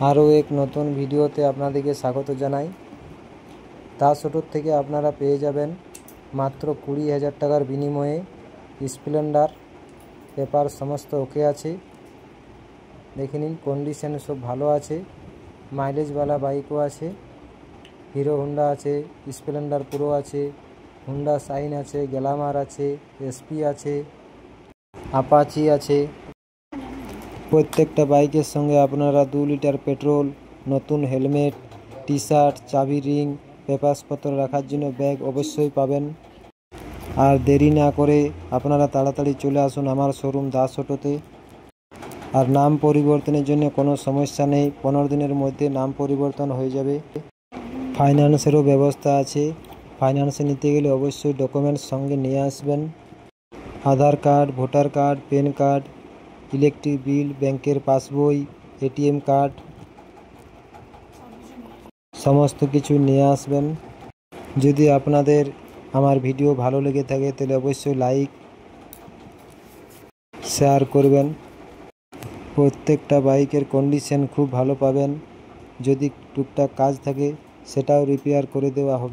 আরও এক নতুন ভিডিওতে আপনাদেরকে স্বাগত জানাই। দাস অটো থেকে আপনারা পেয়ে যাবেন মাত্র 20,000 টাকার বিনিময়ে স্প্লেন্ডার। পেপার সমস্ত ওকে আছে, দেখে নিন, কন্ডিশন সব ভালো আছে। মাইলেজওয়ালা বাইকও আছে, হিরো হোন্ডা আছে, স্প্লেন্ডার প্রো আছে, হোন্ডা শাইন আছে, গ্ল্যামার আছে, এসপি আছে, অ্যাপাচি আছে। প্রত্যেকটা বাইকের সঙ্গে আপনারা 2 লিটার পেট্রোল, নতুন হেলমেট, টি শার্ট, চাবি, রিং, পেপারসপত্র রাখার জন্য ব্যাগ অবশ্যই পাবেন। আর দেরি না করে আপনারা তাড়াতাড়ি চলে আসুন আমার শোরুম দাস অটোতে। আর নাম পরিবর্তনের জন্য কোনো সমস্যা নেই, 15 দিনের মধ্যে নাম পরিবর্তন হয়ে যাবে। ফাইন্যান্সেরও ব্যবস্থা আছে। ফাইন্যান্সে নিতে গেলে অবশ্যই ডকুমেন্টস সঙ্গে নিয়ে আসবেন। Aadhaar card, voter card, PAN card, electric bill, ব্যাংকের পাসবই, এটিএম কার্ড, সমস্ত কিছু নিয়ে আসবেন। যদি আপনাদের আমার ভিডিও ভালো লেগে থাকে তাহলে অবশ্যই লাইক, শেয়ার করবেন। প্রত্যেকটা বাইকের কন্ডিশন খুব ভালো পাবেন। যদি টুকটাক কাজ থাকে সেটাও রিপেয়ার করে দেওয়া হবে।